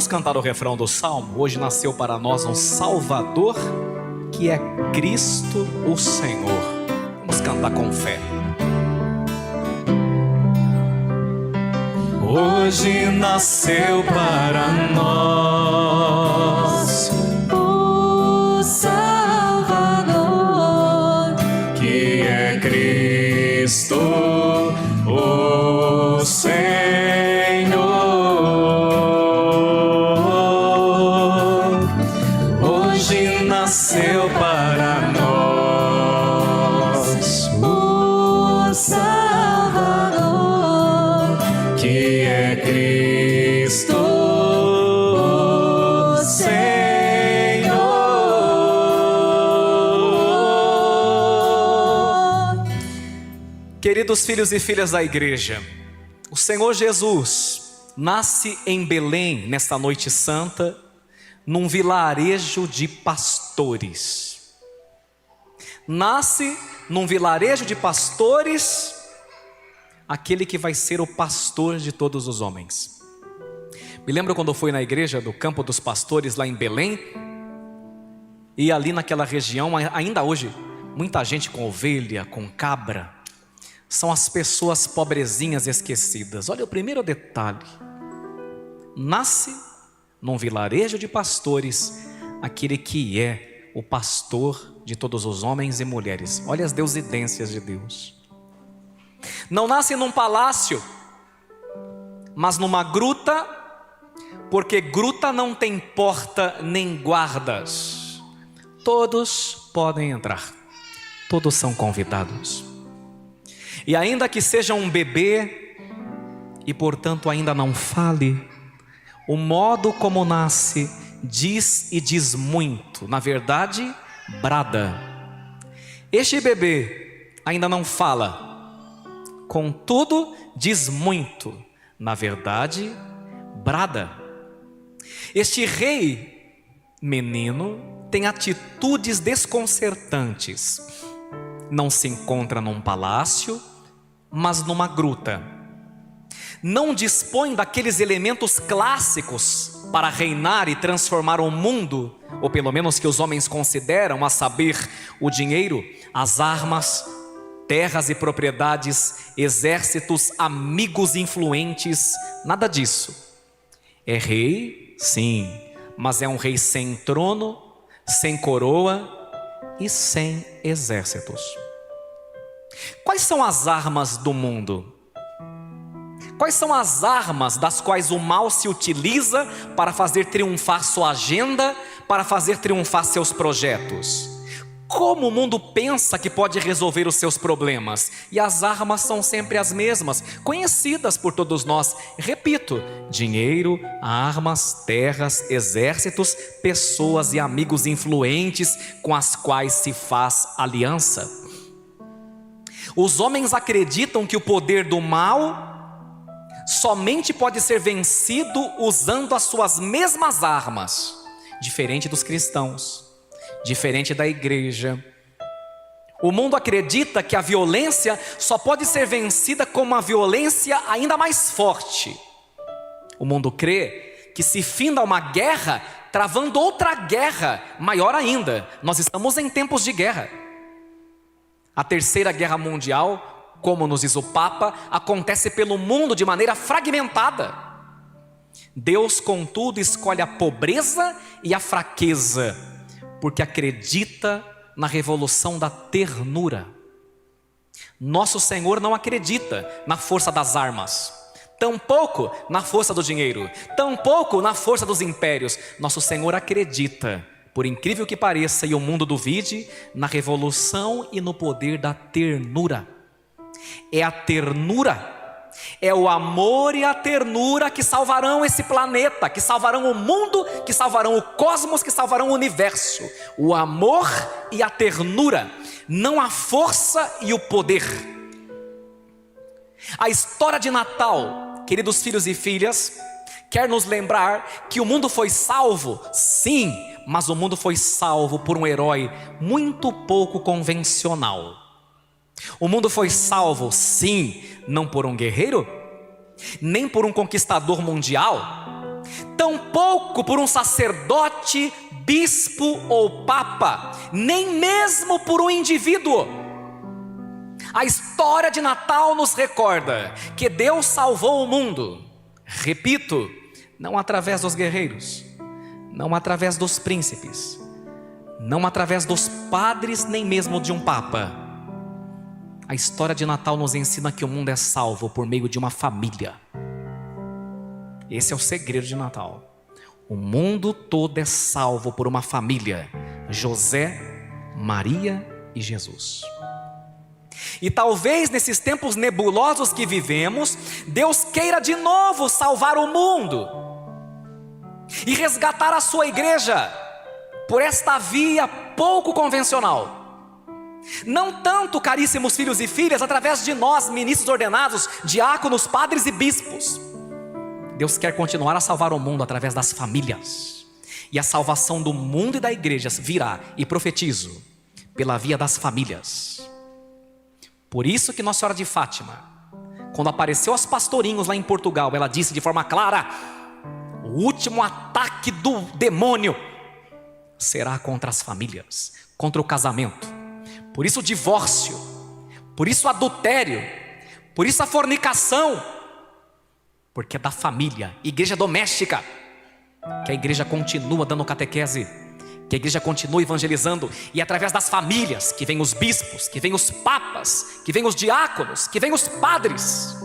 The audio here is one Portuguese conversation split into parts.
cantar o refrão do Salmo. Hoje nasceu para nós um Salvador, que é Cristo o Senhor. Vamos cantar com fé. Hoje nasceu para nós o Salvador, que é Cristo o Senhor. Hoje nasceu para nós o Salvador, que é Cristo o Senhor. Queridos filhos e filhas da igreja, o Senhor Jesus nasce em Belém nesta noite santa, num vilarejo de pastores. Nasce num vilarejo de pastores aquele que vai ser o pastor de todos os homens. Me lembro quando eu fui na igreja do Campo dos Pastores lá em Belém, e ali naquela região, ainda hoje, muita gente com ovelha, com cabra, são as pessoas pobrezinhas esquecidas. Olha o primeiro detalhe: nasce num vilarejo de pastores aquele que é o pastor de todos os homens e mulheres. Olha as deusidências de Deus. Não nasce num palácio, mas numa gruta, porque gruta não tem porta nem guardas. Todos podem entrar, todos são convidados. E ainda que seja um bebê, e portanto ainda não fale, o modo como nasce diz e diz muito. Na verdade, brada. Este bebê ainda não fala, contudo diz muito. Na verdade, brada. Este rei menino tem atitudes desconcertantes. Não se encontra num palácio, mas numa gruta. Não dispõe daqueles elementos clássicos para reinar e transformar o mundo, ou pelo menos que os homens consideram, a saber, o dinheiro, as armas, terras e propriedades, exércitos, amigos influentes, nada disso. É rei, sim, mas é um rei sem trono, sem coroa e sem exércitos. Quais são as armas do mundo? Quais são as armas das quais o mal se utiliza para fazer triunfar sua agenda, para fazer triunfar seus projetos? Como o mundo pensa que pode resolver os seus problemas? E as armas são sempre as mesmas, conhecidas por todos nós. Repito: dinheiro, armas, terras, exércitos, pessoas e amigos influentes com as quais se faz aliança. Os homens acreditam que o poder do mal somente pode ser vencido usando as suas mesmas armas, diferente dos cristãos, diferente da igreja. O mundo acredita que a violência só pode ser vencida com uma violência ainda mais forte. O mundo crê que se finda uma guerra travando outra guerra maior ainda. Nós estamos em tempos de guerra. A terceira guerra mundial, como nos diz o Papa, acontece pelo mundo de maneira fragmentada. Deus, contudo, escolhe a pobreza e a fraqueza, porque acredita na revolução da ternura. Nosso Senhor não acredita na força das armas, tampouco na força do dinheiro, tampouco na força dos impérios. Nosso Senhor acredita, por incrível que pareça e o mundo duvide, na revolução e no poder da ternura. É a ternura, é o amor e a ternura que salvarão esse planeta, que salvarão o mundo, que salvarão o cosmos, que salvarão o universo. O amor e a ternura, não a força e o poder. A história de Natal, queridos filhos e filhas, quer nos lembrar que o mundo foi salvo, sim, mas o mundo foi salvo por um herói muito pouco convencional. O mundo foi salvo, sim, não por um guerreiro, nem por um conquistador mundial, tampouco por um sacerdote, bispo ou papa, nem mesmo por um indivíduo. A história de Natal nos recorda que Deus salvou o mundo, repito, não através dos guerreiros, não através dos príncipes, não através dos padres, nem mesmo de um papa. A história de Natal nos ensina que o mundo é salvo por meio de uma família. Esse é o segredo de Natal. O mundo todo é salvo por uma família: José, Maria e Jesus. E talvez nesses tempos nebulosos que vivemos, Deus queira de novo salvar o mundo e resgatar a sua igreja por esta via pouco convencional. Não tanto, caríssimos filhos e filhas, através de nós, ministros ordenados, diáconos, padres e bispos. Deus quer continuar a salvar o mundo através das famílias. E a salvação do mundo e da igreja virá, e profetizo, pela via das famílias. Por isso que Nossa Senhora de Fátima, quando apareceu aos pastorinhos lá em Portugal, ela disse de forma clara: o último ataque do demônio será contra as famílias, contra o casamento. Por isso o divórcio, por isso o adultério, por isso a fornicação, porque é da família, igreja doméstica, que a igreja continua dando catequese, que a igreja continua evangelizando, e é através das famílias que vem os bispos, que vem os papas, que vem os diáconos, que vem os padres.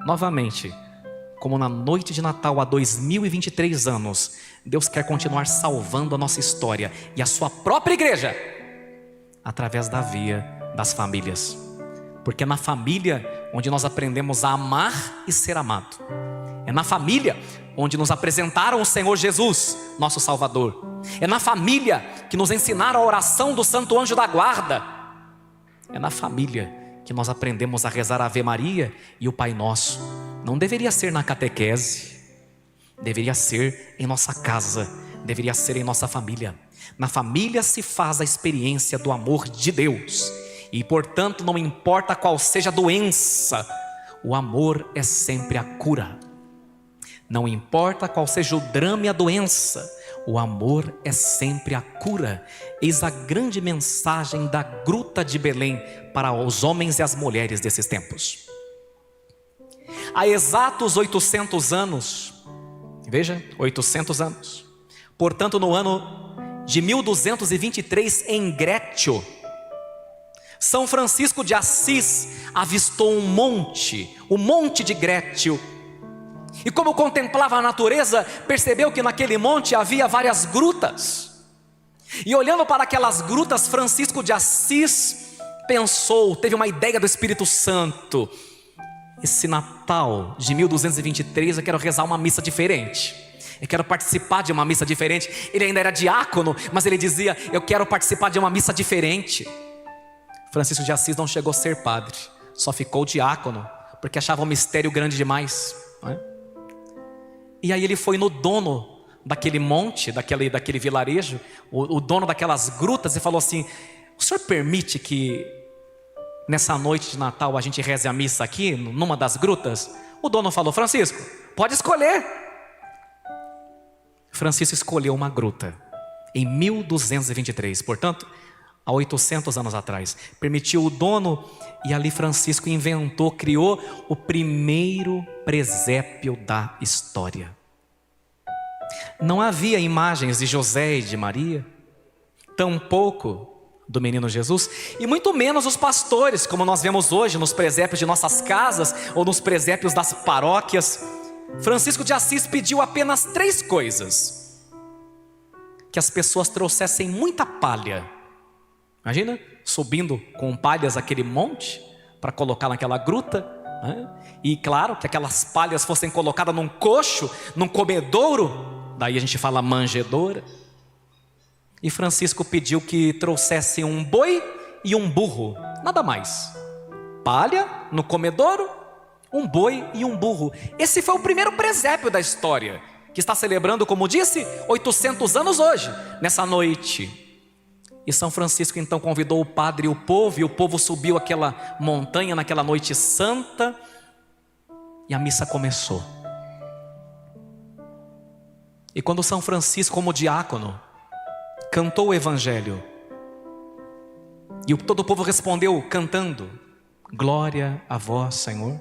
Novamente, como na noite de Natal há 2023 anos, Deus quer continuar salvando a nossa história e a sua própria igreja através da via das famílias. Porque é na família onde nós aprendemos a amar e ser amado. É na família onde nos apresentaram o Senhor Jesus, nosso Salvador. É na família que nos ensinaram a oração do Santo Anjo da Guarda. É na família que nós aprendemos a rezar a Ave Maria e o Pai Nosso. Não deveria ser na catequese, deveria ser em nossa casa, deveria ser em nossa família. Na família se faz a experiência do amor de Deus. E portanto não importa qual seja a doença, o amor é sempre a cura. Não importa qual seja o drama e a doença, o amor é sempre a cura. Eis a grande mensagem da gruta de Belém para os homens e as mulheres desses tempos. Há exatos 800 anos, veja, 800 anos, portanto no ano de 1223 em Grécio, São Francisco de Assis avistou um monte, o Monte de Grécio. E como contemplava a natureza, percebeu que naquele monte havia várias grutas. E olhando para aquelas grutas, Francisco de Assis pensou, teve uma ideia do Espírito Santo: esse Natal de 1223 eu quero rezar uma missa diferente, eu quero participar de uma missa diferente. Ele ainda era diácono, mas ele dizia: eu quero participar de uma missa diferente. Francisco de Assis não chegou a ser padre, só ficou diácono, porque achava o mistério grande demais, não é? E aí ele foi no dono daquele monte, daquele vilarejo, o dono daquelas grutas, e falou assim: o senhor permite que nessa noite de Natal a gente reze a missa aqui, numa das grutas? O dono falou: Francisco, pode escolher. Francisco escolheu uma gruta, em 1223, portanto, há 800 anos atrás. Permitiu o dono, e ali Francisco inventou, criou o primeiro presépio da história. Não havia imagens de José e de Maria, tampouco do menino Jesus, e muito menos os pastores, como nós vemos hoje nos presépios de nossas casas ou nos presépios das paróquias. Francisco de Assis pediu apenas 3 coisas: que as pessoas trouxessem muita palha. Imagina, subindo com palhas aquele monte para colocar naquela gruta, né? E claro, que aquelas palhas fossem colocadas num coxo, num comedouro, daí a gente fala manjedoura. E Francisco pediu que trouxessem um boi e um burro, nada mais. Palha no comedouro, um boi e um burro. Esse foi o primeiro presépio da história, que está celebrando, como disse, 800 anos hoje, nessa noite. E São Francisco então convidou o padre e o povo subiu aquela montanha naquela noite santa, e a missa começou. E quando São Francisco, como diácono, cantou o evangelho, e todo o povo respondeu cantando: glória a vós, Senhor.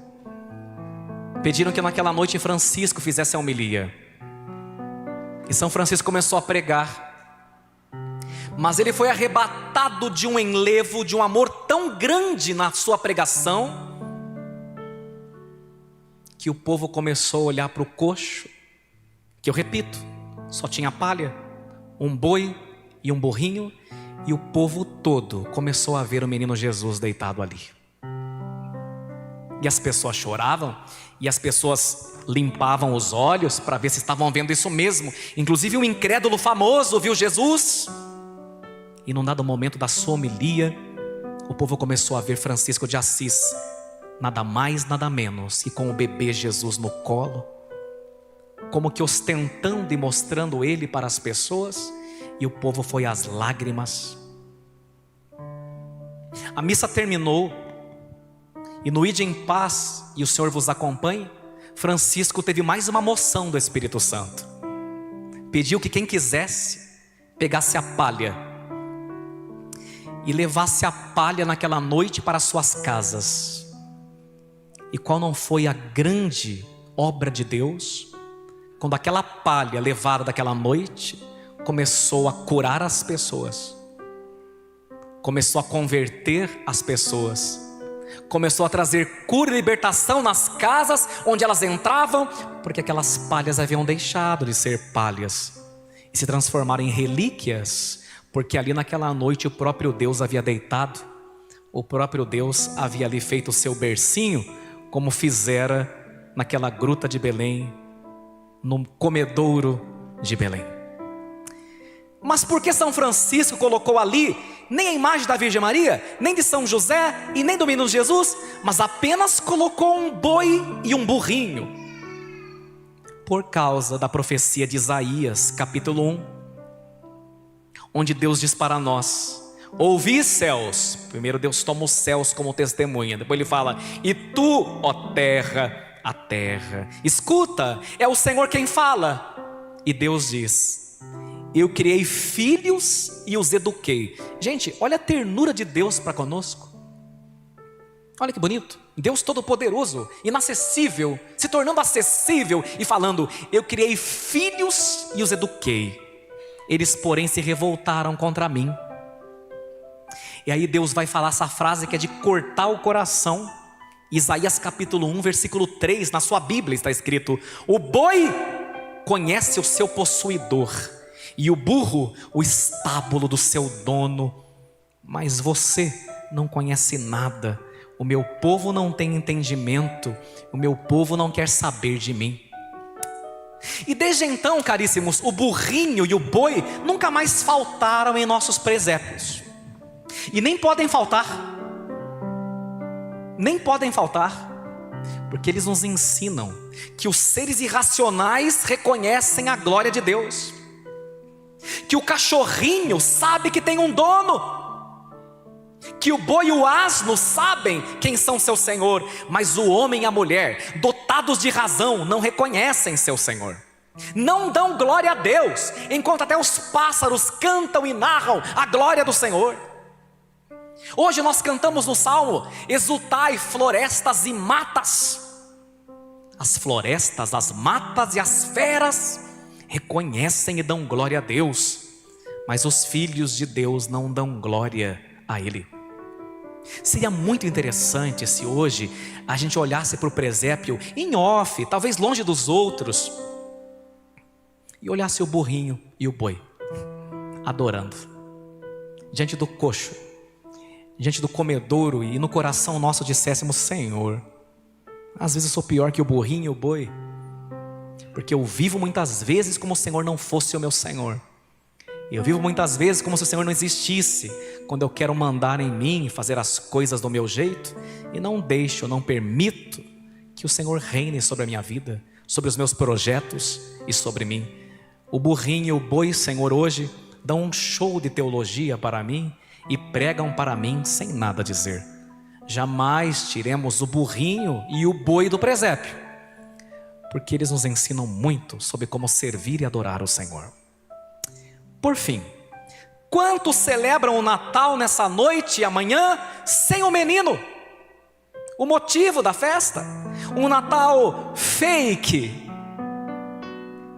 Pediram que naquela noite Francisco fizesse a homilia. E São Francisco começou a pregar. Mas ele foi arrebatado de um enlevo, de um amor tão grande na sua pregação, que o povo começou a olhar para o coxo, que eu repito, só tinha palha, um boi e um burrinho, e o povo todo começou a ver o menino Jesus deitado ali. E as pessoas choravam, e as pessoas limpavam os olhos para ver se estavam vendo isso mesmo. Inclusive um incrédulo famoso viu Jesus. E num dado momento da sua homilia, o povo começou a ver Francisco de Assis, nada mais, nada menos, e com o bebê Jesus no colo, como que ostentando e mostrando ele para as pessoas, e o povo foi às lágrimas. A missa terminou, e no Ide em Paz, e o Senhor vos acompanhe, Francisco teve mais uma moção do Espírito Santo. Pediu que quem quisesse, pegasse a palha, e levasse a palha naquela noite para suas casas. E qual não foi a grande obra de Deus, quando aquela palha levada daquela noite, começou a curar as pessoas, começou a converter as pessoas, começou a trazer cura e libertação nas casas onde elas entravam, porque aquelas palhas haviam deixado de ser palhas e se transformaram em relíquias, porque ali naquela noite o próprio Deus havia deitado, o próprio Deus havia ali feito o seu bercinho, como fizera naquela gruta de Belém, no comedouro de Belém. Mas por que São Francisco colocou ali nem a imagem da Virgem Maria, nem de São José e nem do menino Jesus, mas apenas colocou um boi e um burrinho? Por causa da profecia de Isaías, capítulo 1, onde Deus diz para nós: ouvi, céus. Primeiro Deus toma os céus como testemunha, depois ele fala: e tu, ó terra, a terra, escuta, é o Senhor quem fala. E Deus diz: eu criei filhos e os eduquei. Gente, olha a ternura de Deus para conosco. Olha que bonito, Deus todo-poderoso, inacessível, se tornando acessível e falando: eu criei filhos e os eduquei. Eles, porém, se revoltaram contra mim. E aí Deus vai falar essa frase que é de cortar o coração. Isaías capítulo 1, versículo 3, na sua Bíblia está escrito: o boi conhece o seu possuidor, e o burro o estábulo do seu dono, mas você não conhece nada. O meu povo não tem entendimento, o meu povo não quer saber de mim. E desde então, caríssimos, o burrinho e o boi nunca mais faltaram em nossos presépios, e nem podem faltar, porque eles nos ensinam que os seres irracionais reconhecem a glória de Deus, que o cachorrinho sabe que tem um dono, que o boi e o asno sabem quem são seu senhor, mas o homem e a mulher, dotados de razão, não reconhecem seu senhor, não dão glória a Deus, enquanto até os pássaros cantam e narram a glória do Senhor. Hoje nós cantamos no Salmo: exultai florestas e matas. As florestas, as matas e as feras reconhecem e dão glória a Deus, mas os filhos de Deus não dão glória a Ele. Seria muito interessante se hoje a gente olhasse para o presépio em off, talvez longe dos outros, e olhasse o burrinho e o boi adorando diante do coxo, diante do comedouro, e no coração nosso disséssemos: Senhor, às vezes eu sou pior que o burrinho e o boi, porque eu vivo muitas vezes como se o Senhor não fosse o meu Senhor. Eu vivo muitas vezes como se o Senhor não existisse, quando eu quero mandar em mim, fazer as coisas do meu jeito, e não deixo, não permito que o Senhor reine sobre a minha vida, sobre os meus projetos e sobre mim. O burrinho e o boi, Senhor, hoje dão um show de teologia para mim e pregam para mim sem nada dizer. Jamais tiremos o burrinho e o boi do presépio, porque eles nos ensinam muito sobre como servir e adorar o Senhor. Por fim, quantos celebram o Natal nessa noite e amanhã sem o menino? O motivo da festa? Um Natal fake.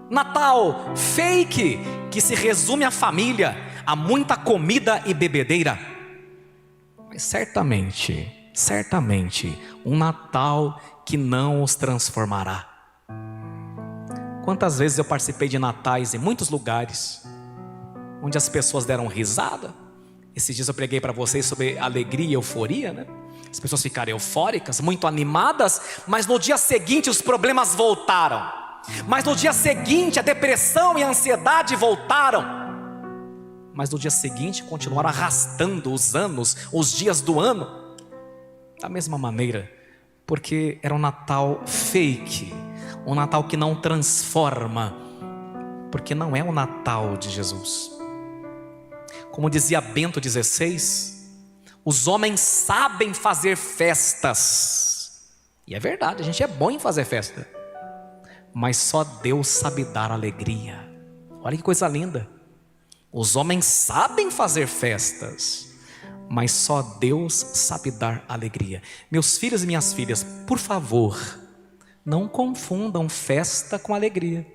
Natal fake que se resume à família, a muita comida e bebedeira. Mas certamente, um Natal que não os transformará. Quantas vezes eu participei de natais em muitos lugares, onde as pessoas deram risada. Esses dias eu preguei para vocês sobre alegria e euforia, né? As pessoas ficaram eufóricas, muito animadas, mas no dia seguinte os problemas voltaram. Mas no dia seguinte a depressão e a ansiedade voltaram. Mas no dia seguinte continuaram arrastando os anos, os dias do ano, da mesma maneira, porque era um Natal fake, um Natal que não transforma, porque não é o Natal de Jesus. Como dizia Bento XVI, os homens sabem fazer festas, e é verdade, a gente é bom em fazer festa, mas só Deus sabe dar alegria. Olha que coisa linda. Os homens sabem fazer festas, mas só Deus sabe dar alegria. Meus filhos e minhas filhas, por favor, não confundam festa com alegria.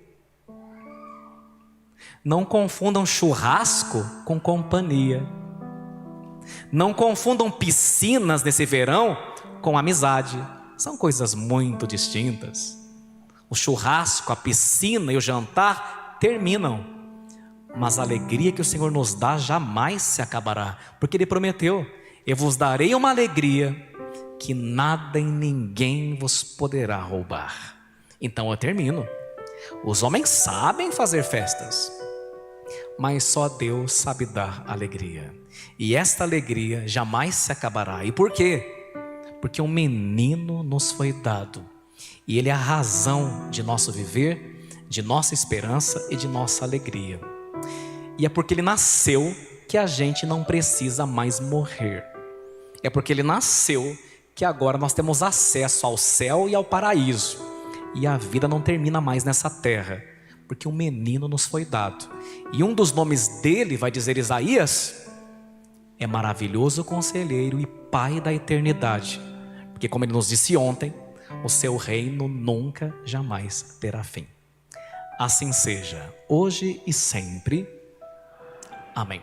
Não confundam churrasco com companhia. Não confundam piscinas nesse verão com amizade. São coisas muito distintas. O churrasco, a piscina e o jantar terminam, mas a alegria que o Senhor nos dá jamais se acabará, porque Ele prometeu: eu vos darei uma alegria que nada e ninguém vos poderá roubar. Então eu termino. Os homens sabem fazer festas, mas só Deus sabe dar alegria, e esta alegria jamais se acabará. E por quê? Porque um menino nos foi dado, e Ele é a razão de nosso viver, de nossa esperança e de nossa alegria. E é porque Ele nasceu que a gente não precisa mais morrer. É porque Ele nasceu que agora nós temos acesso ao céu e ao paraíso. E a vida não termina mais nessa terra, porque um menino nos foi dado. E um dos nomes dele, vai dizer Isaías, é Maravilhoso Conselheiro e Pai da Eternidade. Porque como Ele nos disse ontem, o seu reino nunca, jamais terá fim. Assim seja, hoje e sempre. Amém.